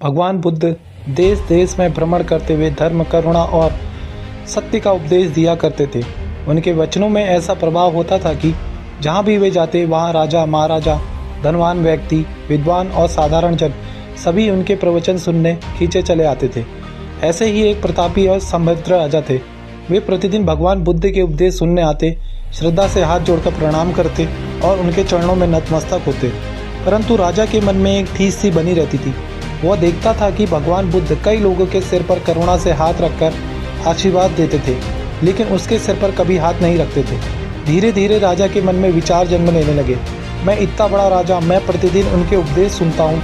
भगवान बुद्ध देश देश में भ्रमण करते हुए धर्म, करुणा और सत्य का उपदेश दिया करते थे। उनके वचनों में ऐसा प्रभाव होता था कि जहाँ भी वे जाते वहाँ राजा, महाराजा, धनवान व्यक्ति, विद्वान और साधारण जन सभी उनके प्रवचन सुनने खींचे चले आते थे। ऐसे ही एक प्रतापी और समृद्ध राजा थे। वे प्रतिदिन भगवान बुद्ध के उपदेश सुनने आते, श्रद्धा से हाथ जोड़कर प्रणाम करते और उनके चरणों में नतमस्तक होते। परंतु राजा के मन में एक ठीस सी बनी रहती थी। वह देखता था कि भगवान बुद्ध कई लोगों के सिर पर करुणा से हाथ रखकर आशीर्वाद देते थे, लेकिन उसके सिर पर कभी हाथ नहीं रखते थे। धीरे धीरे राजा के मन में विचार जन्म लेने लगे, मैं इतना बड़ा राजा, मैं प्रतिदिन उनके उपदेश सुनता हूँ,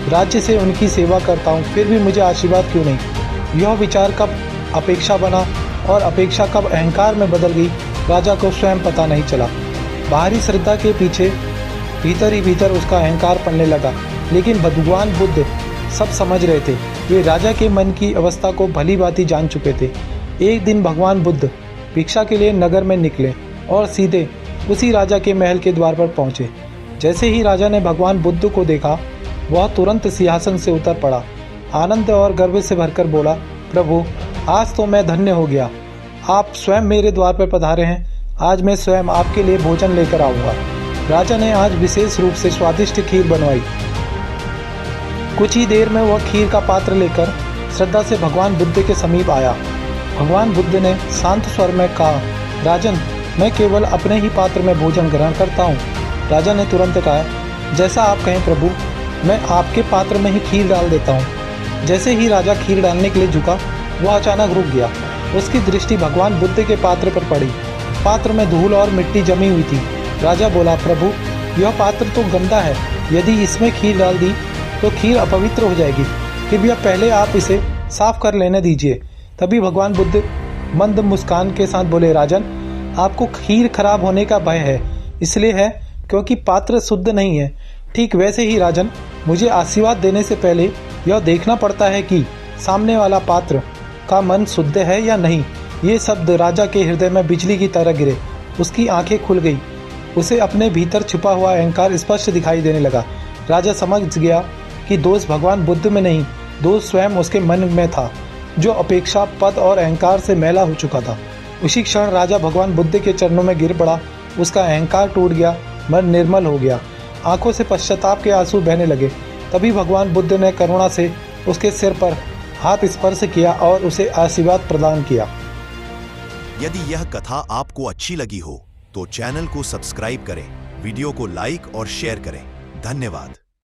राज्य से उनकी सेवा करता हूँ, फिर भी मुझे आशीर्वाद क्यों नहीं। यह विचार कब अपेक्षा बना और अपेक्षा कब अहंकार में बदल गई, राजा को स्वयं पता नहीं चला। बाहरी श्रद्धा के पीछे भीतर ही भीतर उसका अहंकार पलने लगा। लेकिन भगवान बुद्ध सब समझ रहे थे। वे राजा के मन की अवस्था को भली भांति जान चुके थे। एक दिन भगवान बुद्ध भिक्षा के लिए नगर में निकले और सीधे उसी राजा के महल के द्वार पर पहुंचे। जैसे ही राजा ने भगवान बुद्ध को देखा, वह तुरंत सिंहासन से उतर पड़ा। आनंद और गर्व से भरकर बोला, प्रभु, आज तो मैं धन्य हो गया। आप स्वयं मेरे द्वार पर पधारे हैं। आज मैं स्वयं आपके लिए भोजन लेकर आऊँगा। राजा ने आज विशेष रूप से स्वादिष्ट खीर बनवाई। कुछ ही देर में वह खीर का पात्र लेकर श्रद्धा से भगवान बुद्ध के समीप आया। भगवान बुद्ध ने शांत स्वर में कहा, राजन, मैं केवल अपने ही पात्र में भोजन ग्रहण करता हूँ। राजा ने तुरंत कहा, जैसा आप कहें प्रभु, मैं आपके पात्र में ही खीर डाल देता हूँ। जैसे ही राजा खीर डालने के लिए झुका, वह अचानक रुक गया। उसकी दृष्टि भगवान बुद्ध के पात्र पर पड़ी। पात्र में धूल और मिट्टी जमी हुई थी। राजा बोला, प्रभु, यह पात्र तो गंदा है। यदि इसमें खीर डाल दी तो खीर अपवित्र हो जाएगी। कृपया पहले आप इसे साफ कर लेने दीजिए। तभी भगवान बुद्ध मंद मुस्कान के साथ बोले, राजन, आपको खीर खराब होने का भय है, इसलिए है क्योंकि पात्र शुद्ध नहीं है। ठीक वैसे ही राजन, मुझे आशीर्वाद देने से पहले यह देखना पड़ता है कि सामने वाला पात्र का मन शुद्ध है या नहीं। ये शब्द राजा के हृदय में बिजली की तरह गिरे। उसकी आंखें खुल गई। उसे अपने भीतर छुपा हुआ अहंकार स्पष्ट दिखाई देने लगा। राजा समझ गया कि दोष भगवान बुद्ध में नहीं, दोष स्वयं उसके मन में था, जो अपेक्षा, पद और अहंकार से मैला हो चुका था। उसी क्षण राजा भगवान बुद्ध के चरणों में गिर पड़ा। उसका अहंकार टूट गया, मन निर्मल हो गया, आंखों से पश्चाताप के आंसू बहने लगे। तभी भगवान बुद्ध ने करुणा से उसके सिर पर हाथ स्पर्श किया और उसे आशीर्वाद प्रदान किया। यदि यह कथा आपको अच्छी लगी हो तो चैनल को सब्सक्राइब करें, वीडियो को लाइक और शेयर करें। धन्यवाद।